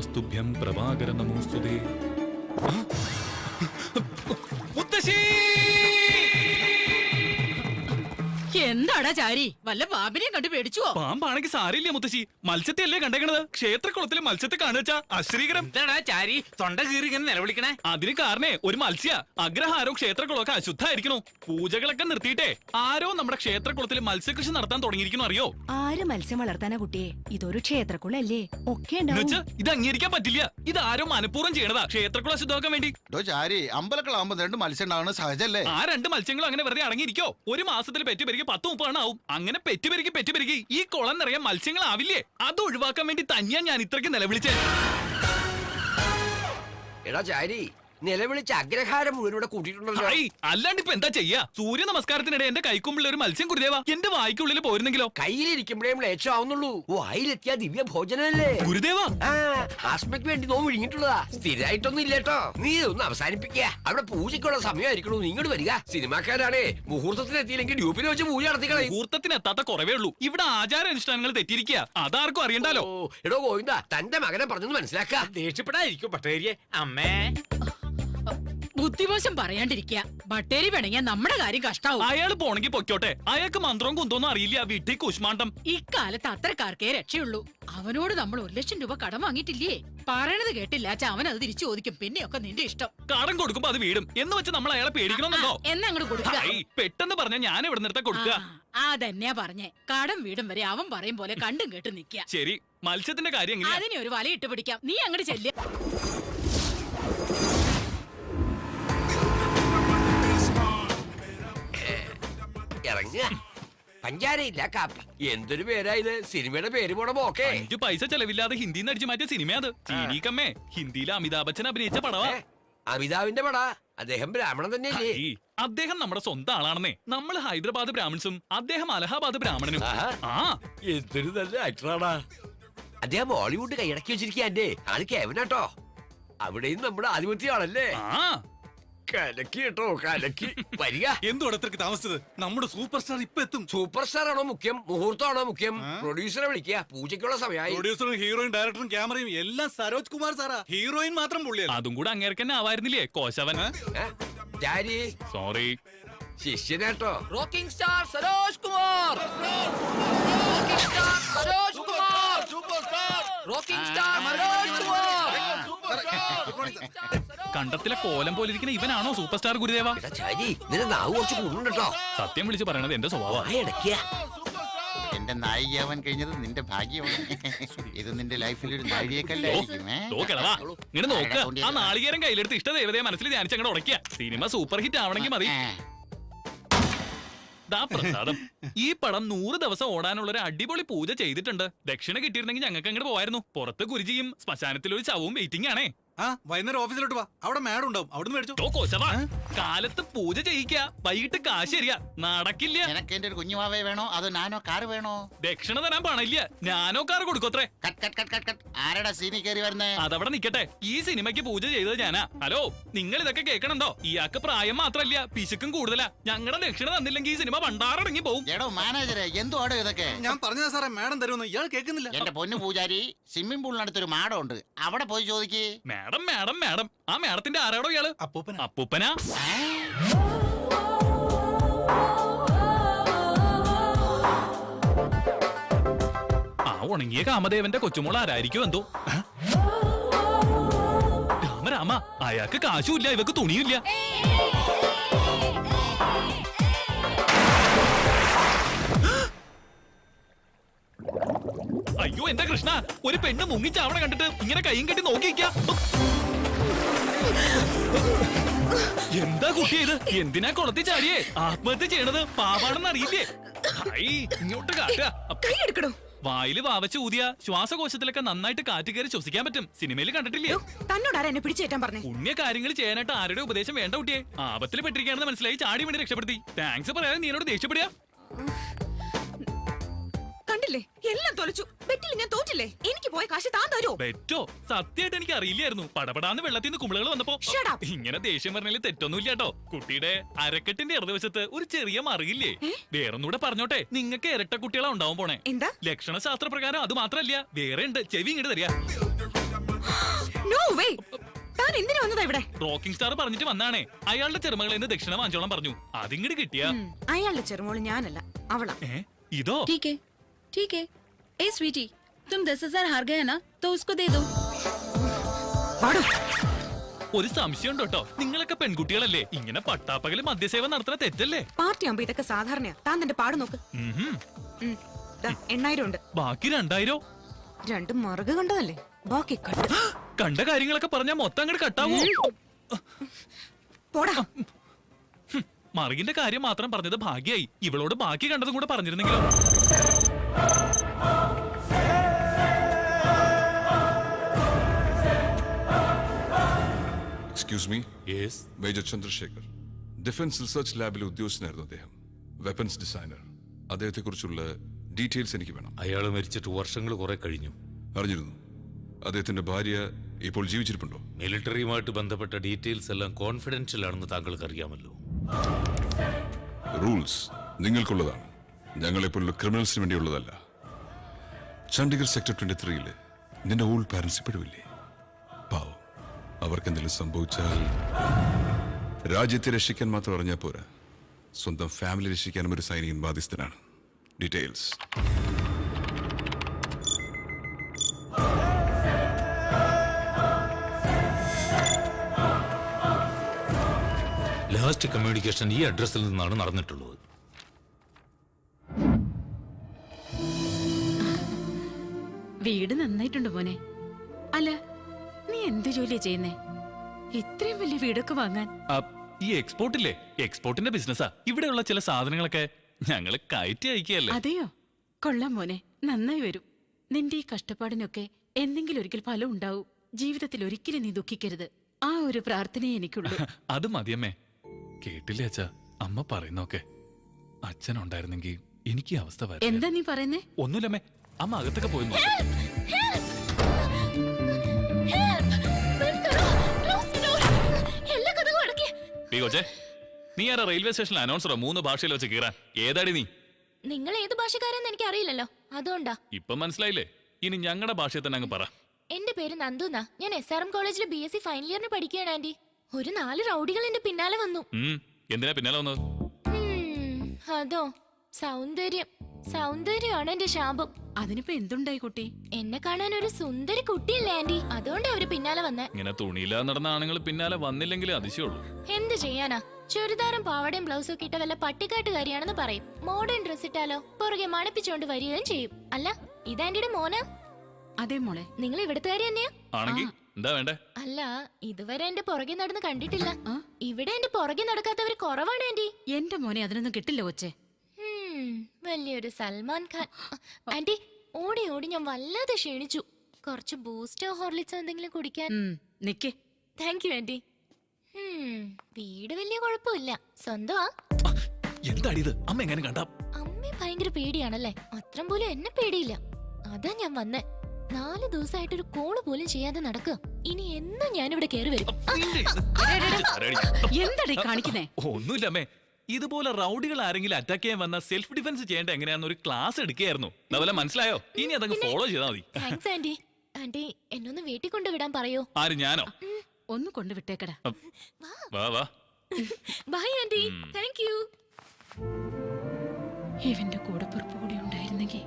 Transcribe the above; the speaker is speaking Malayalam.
നമസ്തുഭ്യം പ്രഭാകര നമോസ്തുതേ. മുത്തശ്ശി! എന്താടാ ചാരി, വല്ല പാമ്പിനെയും കണ്ടു പേടിച്ചുവോ? പാമ്പാണെങ്കിൽ സാരില്ല മുത്തശ്ശി, മത്സ്യത്തെ അല്ലേ കണ്ടേക്കണത്. ക്ഷേത്രക്കുളത്തിലെ മത്സ്യത്തെ കാണുവച്ചാ അശ്രീകരം. എന്താടാ ചാരി തൊണ്ട കീറി ഇങ്ങനെ നിലവിളിക്കണേ? അതിന് കാരണേ ഒരു മത്സ്യ അഗ്രഹാരോ ക്ഷേത്രക്കുളമൊക്കെ അശുദ്ധായിരിക്കണു. പൂജകളൊക്കെ നിർത്തിയിട്ടേ ആരോ നമ്മുടെ ക്ഷേത്രക്കുളത്തിൽ മത്സ്യകൃഷി നടത്താൻ തുടങ്ങിയിരിക്കുന്നു. അറിയോ? ആര് മത്സ്യം വളർത്താനാ കുട്ടിയെ? ഇതൊരു ക്ഷേത്രക്കുളല്ലേ, ഒക്കെ ഉണ്ടാവും. ഇത് അംഗീകരിക്കാൻ പറ്റില്ല. ഇത് ആരോ മനഃപൂർവ്വം ചെയ്യണതാ ക്ഷേത്രക്കുളം അശുദ്ധമാക്കാൻ വേണ്ടി. അമ്പലക്കളാകുമ്പോ രണ്ട് മത്സ്യം ഉണ്ടാവുന്ന സഹജല്ലേ? ആ രണ്ട് മത്സ്യങ്ങളും അങ്ങനെ വെറുതെ അടങ്ങിയിരിക്കോ? ഒരു മാസത്തിൽ പെറ്റുപെരുകി 10-30 ആവും. അങ്ങനെ പെറ്റുപെരുകി ഈ കുളം നിറയാൻ മത്സ്യങ്ങളാവില്ലേ? അത് ഒഴിവാക്കാൻ വേണ്ടി തന്നെയാ ഞാൻ ഇത്രയ്ക്ക് നിലവിളിച്ചേ. എടാ ചാരി, നിലവിളിച്ച് അഗ്രഹാരം മുഴുവൻ ഇവിടെ കൂട്ടിയിട്ടുണ്ടല്ലോ. അല്ലാണ്ട് ഇപ്പൊ എന്താ ചെയ്യാ? സൂര്യ നമസ്കാരത്തിനിടെ എന്റെ കൈക്കുമ്പിൾ ഒരു മത്സ്യം ഗുരുദേവ എന്റെ വായിക്കുള്ളിൽ പോയിരുന്നെങ്കിലോ? കയ്യിലിരിക്കുമ്പോഴേ ലേശമാവുന്നുള്ളൂ. വായിലെത്തിയാ ദിവ്യ ഭോജനല്ലേ ഗുരുദേവ. ആസ്മയ്ക്ക് വേണ്ടി നോവ് വിഴുങ്ങിട്ടുള്ളതാ, സ്ഥിരമായിട്ടൊന്നും ഇല്ലേട്ടോ. നീ ഒന്ന് അവസാനിപ്പിക്കുക. അവിടെ പൂജയ്ക്കുള്ള സമയമായിരിക്കണു. ഇങ്ങോട്ട് വരിക. സിനിമാക്കാരാണേ മുഹൂർത്തത്തിന് എത്തിയില്ലെങ്കിൽ ഡ്യൂപ്പിൽ വെച്ച് പൂജ നടത്തിക്കളെ. മുഹൂർത്തത്തിന് എത്താത്ത കുറവേ ഉള്ളൂ. ഇവിടെ ആചാരാനുഷ്ഠാനങ്ങൾ തെറ്റിയിരിക്കുക. അതാർക്കും അറിയണ്ടല്ലോ. എടോ ഗോവിന്ദ, തന്റെ മകനെ പറഞ്ഞൊന്ന് മനസ്സിലാക്ക. ദേഷ്യപ്പെടാതിരിക്കും പട്ടേരിയെ. അമ്മേ ബുദ്ധിമോശം പറയാണ്ടിരിക്കുക. ബട്ടേരി വേണമെങ്കിൽ നമ്മുടെ കാര്യം കഷ്ടാവും. അയാൾ പോണെങ്കിൽ പൊയ്ക്കോട്ടെ. അയാൾക്ക് മന്ത്രവും കുന്തോന്നും അറിയില്ല. വീട്ടിൽ കുഷ്മാണ്ടം. ഇക്കാലത്ത് അത്രക്കാർക്കേ രക്ഷയുള്ളൂ. അവനോട് നമ്മൾ 1 ലക്ഷം രൂപ കടം വാങ്ങിയിട്ടില്ലേ? പറയണത് കേട്ടില്ല. അവൻ അത് തിരിച്ചു ചോദിക്കും. പിന്നെയൊക്കെ നിന്റെ ഇഷ്ടം. കടം കൊടുക്കുമ്പോ അത് വീടും എന്ന് വെച്ച് നമ്മൾ അയാളെ പേടിക്കണമെന്നോ? എന്നാ അങ്ങോട്ട് കൊടുക്കുക. പെട്ടെന്ന് പറഞ്ഞ ഞാൻ ഇവിടെ നിർത്താൻ കൊടുക്കുക. അതന്നെയാ പറഞ്ഞേ. കടം വീടും വരെ അവൻ പറയും പോലെ കണ്ടും കേട്ടും നിക്ക. ശരി, മത്സ്യത്തിന്റെ കാര്യം എങ്ങനെയാ? അതിനെ ഒരു വലയിട്ട് പിടിക്കാം. നീ അങ്ങോട്ട് ചെല്ലുക. ഇറങ്ങുക. പഞ്ചാരയില്ല കാപ്പ. എന്തൊരു പേരാ ഇത്? സിനിമയുടെ പേര് പോണ പോക്കേ. 5 പൈസ ചെലവില്ലാതെ ഹിന്ദിന്ന് അടിച്ചു മാറ്റിയ സിനിമ അത്. ചീനീക്കമ്മേ, ഹിന്ദിയിലെ അമിതാഭ് ബച്ചൻ അഭിനയിച്ച പടവാ. അമിതാവിന്റെ പടാ? അദ്ദേഹം ബ്രാഹ്മണൻ തന്നെയല്ലേ? അദ്ദേഹം നമ്മുടെ സ്വന്തം ആളാണെന്നേ. നമ്മൾ ഹൈദരാബാദ് ബ്രാഹ്മൺസും അദ്ദേഹം അലഹാബാദ് ബ്രാഹ്മണനും. എന്തൊരു നല്ല ആക്ടറാടാ. അദ്ദേഹം ബോളിവുഡ് കൈയടക്കി വെച്ചിരിക്കുക. എന്റെ ആള് കേവനാട്ടോ. അവിടെയും നമ്മുടെ ആധിപത്യമാണല്ലേ? കലക്കി കേട്ടോ, കലക്കി. വരിക. എന്തുകൊണ്ട് അത്രക്ക് താമസിച്ചത്? നമ്മുടെ സൂപ്പർ സ്റ്റാർ ഇപ്പൊ എത്തും. സൂപ്പർ സ്റ്റാർ ആണോ മുഖ്യം, മുഹൂർത്തമാണോ മുഖ്യം? പ്രൊഡ്യൂസറെ വിളിക്കുക. പൂജയ്ക്കുള്ള സമയമായി. പ്രൊഡ്യൂസറും ഹീറോയും ഡയറക്ടറും ക്യാമറയും എല്ലാം സരോജ് കുമാർ സാറാ. ഹീറോയിൻ മാത്രം പുള്ളിയല്ല. അതും കൂടെ അങ്ങേർക്കന്നെ ആവായിരുന്നില്ലേ കോശവൻ? സോറി, ശിഷ്യനാട്ടോ. Rocking star Saroj Kumar. Rocking star Saroj Kumar. Rocking star Saroj Kumar. കണ്ടത്തിലെ കോലം പോലെ ഇരിക്കുന്ന ഇവനാണോ സൂപ്പർ സ്റ്റാർ ഗുരുദേവ? സത്യം വിളിച്ച് പറയണത് എന്റെ സ്വഭാവം. എന്റെ നായികയാവാൻ കഴിഞ്ഞത് നിന്റെ ഭാഗ്യമാണ്. ഇത് നിന്റെ ലൈഫിൽ ഒരു നാഴികക്കല്ലായിരിക്കും. ഇങ്ങനെ നോക്ക. ആ നാളികേരം കയ്യിലെടുത്ത് ഇഷ്ടദേവതയെ മനസ്സിൽ ധ്യാനിച്ച് അങ്ങോട്ട് ഉടയ്ക്കുക. സിനിമ സൂപ്പർ ഹിറ്റ് ആവണമെങ്കിൽ മതി. പ്രസാദം, ഈ പടം 100 ദിവസം ഓടാനുള്ള ഒരു അടിപൊളി പൂജ ചെയ്തിട്ടുണ്ട്. ദക്ഷിണ കിട്ടിയിരുന്നെങ്കിൽ ഞങ്ങൾക്ക് അങ്ങോട്ട് പോയായിരുന്നു. പുറത്ത് ഗുരുജിയും ശ്മശാനത്തിൽ ഒരു ശവവും വെയിറ്റിംഗ് ആണേ. വൈകുന്നേരം ഓഫീസിലോട്ട് വാ, അവിടെ മാഡം ഉണ്ടാവും. അവിടുന്ന് മേടിച്ചോ. കാലത്ത് പൂജ ചെയ്യിക്ക, വൈകിട്ട് കാശ് തരിക. നടക്കില്ല. എനിക്ക് എന്റെ ഒരു കുഞ്ഞുമാവേ വേണോ അതോ നാനോ കാർ വേണോ? ദക്ഷിണ തരാൻ പണില്ല. ഞാനോ കാർ കൊടുക്കത്രേ. ആരടാ സീനി കയറി വരുന്നേ? അതവിടെ നിക്കട്ടെ. ഈ സിനിമയ്ക്ക് പൂജ ചെയ്തത് ഞാനാ. ഹലോ, നിങ്ങൾ ഇതൊക്കെ കേൾക്കണുണ്ടോ? ഇയാൾക്ക് പ്രായം മാത്രല്ല, പിശുക്കും കൂടുതലാ. ഞങ്ങളുടെ ദക്ഷിണ തന്നില്ലെങ്കിൽ ഈ സിനിമ പണ്ടാറടങ്ങി പോകും. എടോ മാനേജരെ, എന്തുവാടോ ഇതൊക്കെ? ഞാൻ പറഞ്ഞതാ സാറേ, മാഡം തരുമെന്ന്. ഇയാൾ കേൾക്കുന്നില്ല. എന്റെ പൊന്നു പൂജാരി, സ്വിമ്മിംഗ് പൂളിനടുത്തൊരു മാഡം ഉണ്ട്, അവിടെ പോയി ചോദിക്കേ. Madam madam madam. ആ മാഡത്തിന്റെ ആരാടോ ഇയാള്? അപ്പൂപ്പനാ. ആ ഉണങ്ങിയ കാമദേവന്റെ കൊച്ചുമോൾ ആരായിരിക്കും എന്തോ? രാമ, അയാൾക്ക് കാശുമില്ല, ഇവക്ക് തുണിയില്ല. അയ്യോ എന്റെ കൃഷ്ണ, ഒരു പെണ്ണ് മുങ്ങിച്ചാവണ കണ്ടിട്ട് ഇങ്ങനെ കൈയും കെട്ടി നോക്കിയിരിക്ക. എന്താ കുട്ടി ഇത്? എന്തിനാ കുളത്തി ചാടിയേ? ആത്മഹത്യ ചെയ്യണത് പാവാണെന്ന് അറിയില്ലേ? ഇങ്ങോട്ട് കാട്ടുക. വായില് വാവച്ച് ഊതിയ ശ്വാസകോശത്തിലൊക്കെ നന്നായിട്ട് കാറ്റ് കയറി ശ്വസിക്കാൻ പറ്റും. സിനിമയിൽ കണ്ടിട്ടില്ലേ? തന്നോടാരാ എന്നെ പിടിച്ചേറ്റാൻ പറഞ്ഞു? പുണ്യ കാര്യങ്ങൾ ചെയ്യാനായിട്ട് ആരുടെ ഉപദേശം വേണ്ട കുട്ടിയെ. ആപത്തിൽ പെട്ടിരിക്കുകയാണെന്ന് മനസ്സിലായി ചാടി വേണ്ടി രക്ഷപ്പെടുത്തി. താങ്ക്സ് പറയാതെ നീ എന്നോട് ദേഷ്യപ്പെടുക. കണ്ടില്ലേ, എല്ലാം തൊലച്ചു. ബെറ്റിൽ ഞാൻ തോറ്റില്ലേ? എനിക്ക് പോയ കാശ് താൻ തരോ? ബെറ്റോ? സത്യമായിട്ട് എനിക്ക് അറിയില്ലായിരുന്നു. പടപടാന്ന് വെള്ളത്തിൽ നിന്ന് കുമിളകൾ വന്നപ്പോ. ഇങ്ങനെ ദേഷ്യം പറഞ്ഞാൽ തെറ്റൊന്നുമില്ല കേട്ടോ. കുട്ടിയുടെ അരക്കെട്ടിന്റെ ഇടതുവശത്ത് ഒരു ചെറിയ മറിയില്ലേ? വേറൊന്നുകൂടെ പറഞ്ഞോട്ടെ, നിങ്ങൾക്ക് ഇരട്ട കുട്ടികളാ ഉണ്ടാവാൻ പോണേ. എന്താ? ലക്ഷണ ശാസ്ത്ര പ്രകാരം അത് മാത്രല്ല, വേറെ ഉണ്ട്. ചെവി ഇങ്ങോട്ട് തരിക. No way. താൻ എന്തിനു വന്നതാ ഇവിടെ? റോക്കിംഗ് സ്റ്റാർ പറഞ്ഞിട്ട് വന്നാണേ. അയാളുടെ ചെറുമകളിൽ നിന്ന് ദക്ഷിണ വാങ്ങിച്ചോളാൻ പറഞ്ഞു. അതിങ്ങട് കിട്ടിയാ അയാളുടെ ചെറുമോള് ഞാനല്ല, അവളാ. ഇതോ? ठीक है ठीक है। ए स्वीटी, तुम 10,000 हार गए ना, तो उसको दे दो। വാടോ. ഒരു സംശയം ഉണ്ട് കേട്ടോ, നിങ്ങളൊക്കെ പെൺകുട്ടികളല്ലേ, ഇങ്ങനെ പട്ടാപ്പകല് മദ്യസേവ നടത്തുന്ന തെറ്റല്ലേ? പാർട്ടി ആകുമ്പോ ഇതൊക്കെ സാധാരണയാ. താൻ തന്റെ പാട് നോക്ക്. ഉം. 8,000 ഉണ്ട്. ബാക്കി 2,000 രണ്ട് മറുക കണ്ടതല്ലേ, ബാക്കി കട്ട്. കണ്ട കാര്യങ്ങളൊക്കെ പറഞ്ഞാ മൊത്തം അങ്ങോട്ട് കട്ടാവോ? പോടാ. മറുകിന്റെ കാര്യം മാത്രം പറഞ്ഞത് ഭാഗ്യായി. ഇവളോട് ബാക്കി കണ്ടതും കൂടെ പറഞ്ഞിരുന്നെങ്കിലോ? Excuse me. Major Chandrashekhar, defence research ലാബിലെ ഉദ്യോഗസ്ഥനായിരുന്നു അദ്ദേഹം. Weapons designer. അദ്ദേഹത്തെക്കുറിച്ചുള്ള ഡീറ്റെയിൽസ് എനിക്ക് വേണം. അയാൾ മരിച്ചിട്ട് വർഷങ്ങൾ കുറെ കഴിഞ്ഞു. അറിഞ്ഞിരുന്നു. അദ്ദേഹത്തിന്റെ ഭാര്യ ഇപ്പോൾ ജീവിച്ചിരിപ്പുണ്ടോ? മിലിറ്ററിയുമായിട്ട് ബന്ധപ്പെട്ട ഡീറ്റെയിൽസ് എല്ലാം കോൺഫിഡൻഷ്യൽ ആണെന്ന് താങ്കൾക്ക് അറിയാമല്ലോ. റൂൾസ് നിങ്ങൾക്കുള്ളതാണ്, ഞങ്ങളെപ്പോലുള്ള ക്രിമിനൽസിന് വേണ്ടിയുള്ളതല്ല. ചണ്ഡീഗഡ് സെക്ടർ 23-ല് നിന്റെ ഓൾഡ് പാരന്റ്സ് ഇപ്പോഴുമില്ലേ? പാവം, അവർക്കെന്തെങ്കിലും സംഭവിച്ചാൽ രാജ്യത്തെ രക്ഷിക്കാൻ മാത്രം അറിഞ്ഞാൽ പോരാ, സ്വന്തം ഫാമിലി രക്ഷിക്കാനും ഒരു സൈനികൻ ബാധ്യസ്ഥനാണ്. ഡീറ്റെയിൽസ്. ലാസ്റ്റ് കമ്മ്യൂണിക്കേഷൻ ഈ അഡ്രസ്സിൽ നിന്നാണ് നടന്നിട്ടുള്ളത്. വീട് നന്നായിട്ടുണ്ട് മോനെ. അല്ല, നീ എന്ത് ജോലിയാ ചെയ്യുന്നേ? ഇത്രയും വലിയ വീടൊക്കെ വാങ്ങാൻ? ഈ എക്സ്പോർട്ടില്ലേ, എക്സ്പോർട്ടിന്റെ ബിസിനസ്സാ. ഇവിടെയുള്ള ചില സാധനങ്ങളൊക്കെ ഞങ്ങള് കയറ്റി അയക്കുകയല്ലേ. അതെയോ? കൊള്ളാം മോനെ, നന്നായി വരും. നിന്റെ ഈ കഷ്ടപ്പാടിനൊക്കെ എന്തെങ്കിലും ഒരിക്കൽ ഫലം ഉണ്ടാവും. ജീവിതത്തിൽ ഒരിക്കലും നീ ദുഃഖിക്കരുത്. ആ ഒരു പ്രാർത്ഥനയെ എനിക്കുള്ളൂ. അത് മതിയമ്മേ. കേട്ടില്ലേ അച്ഛാ അമ്മ പറയുന്നൊക്കെ? അച്ഛനുണ്ടായിരുന്നെങ്കിൽ എനിക്ക് ഈ അവസ്ഥ വരും. എന്താ നീ പറയുന്നേ? ഒന്നുമില്ലമ്മേ, അമ്മ അകത്തൊക്കെ പോയി നോക്ക്. നീ കൊച്ചേ, നീ ആരാ റെയിൽവേ സ്റ്റേഷനിൽ അനൗൺസറോ? 3 ഭാഷയിൽ വെച്ച് കീറാൻ. ഏതാടി നീ? നിങ്ങൾ ഏത് ഭാഷക്കാരെന്ന് എനിക്ക് അറിയില്ലല്ലോ, അതുകൊണ്ടാ. ഇപ്പം മനസ്സിലായില്ലേ? ഇനി ഞങ്ങളുടെ ഭാഷയിൽ തന്നെ അങ്ങ് പറ. എന്റെ പേര് നന്ദുന്നാ. ഞാൻ SRM കോളേജിൽ BSc ഫൈനൽ ഇയറിന് പഠിക്കുകയാണ് ആന്റി. ഒരു 4 റൗഡികൾ എന്റെ പിന്നാലെ വന്നു. എന്തിനാ പിന്നാലെ വന്നത്? അതോ, സൗന്ദര്യമാണ് എന്റെ ശാപം. അതിനിപ്പോ എന്തുണ്ടായി കുട്ടി? എന്നെ കാണാൻ ഒരു സുന്ദരി കുട്ടിയല്ലേ ആന്റി, അതുകൊണ്ട് അവര് പിന്നാലെ വന്നേ. ഇങ്ങനെ തുണിയില്ലാതെ നടന്ന ആണുങ്ങൾ പിന്നാലെ വന്നില്ലെങ്കിലേ അതിശയുള്ളൂ. എന്ത് ചെയ്യാനാ, ചുരിദാറും പാവടയും ബ്ലൗസും ഒക്കെ ഇട്ട വല്ല പട്ടിക്കാട്ടുകാരിയാണെന്ന് പറയും. മോഡേൺ ഡ്രസ് ഇട്ടാലോ പുറകെ മണപ്പിച്ചോണ്ട് വരികയും ചെയ്യും. അല്ല, ഇതാന്റിയുടെ മോനാ? അതെ മോളെ. നിങ്ങൾ ഇവിടുത്തുകാരി തന്നെയാ? ആണെങ്കിൽ എന്താ വേണ്ടേ? അല്ല, ഇതുവരെ എന്റെ പുറകെ നടന്ന് കണ്ടിട്ടില്ല. ഇവിടെ എന്റെ പുറകെ നടക്കാത്തവര് കുറവാണ് ആന്റി. എന്റെ മോനെ അതിനൊന്നും കിട്ടില്ല കൊച്ചേ. വലിയൊരു സൽമാൻ ഖാൻ. ആന്റി, ഓടി ഓടി ഞാൻ വല്ലാതെ ക്ഷീണിച്ചു. കുറച്ച് ബൂസ്റ്റോ ഹോർലിക്സോ എന്തെങ്കിലും കുടിക്കാൻ. നിക്കേ. Thank you aunty. വീട് വലിയ കുഴപ്പമില്ല, സ്വന്തമാ. എന്താണിത്? അമ്മ എങ്ങനെ കണ്ടാ? അമ്മ ഭയങ്കര പേടിയാണല്ലേ? അത്രം പോലും എന്നെ പേടിയില്ല. അതാ ഞാൻ വന്നേ. 4 ദിവസമായിട്ടൊരു കോള് പോലും ചെയ്യാതെ നടക്കുക. ഇനി എന്നാ ഞാനിവിടെ കയറി വരും. എന്താടേ കാണിക്കുന്നേ? ഒന്നുമില്ലമ്മേ, ഇതുപോലെ റൗഡികൾ ആരെങ്കിലും അറ്റാക്ക് ചെയ്യാൻ വന്ന സെൽഫ് ഡിഫൻസ് ചെയ്യേണ്ട എങ്ങനെയാന്ന് ഒരു ക്ലാസ് എടുക്കുകയായിരുന്നു. അതുപോലെ മനസ്സിലായോ? ഇനി അതങ്ങ് ഫോളോ ചെയ്താൽ മതി. Thanks anti. ആന്റി, എന്നൊന്ന് വീട്ടിൽ കൊണ്ടുവിടാൻ പറയോ? ആര്, ഞാനോ? ഒന്ന് കൊണ്ടുവിട്ടേക്കടാ. വാ വാ. By anti. Thank you. ഇവന്റെ കൂടെ പുറപ്പ് കൂടി ഉണ്ടായിരുന്നെങ്കിൽ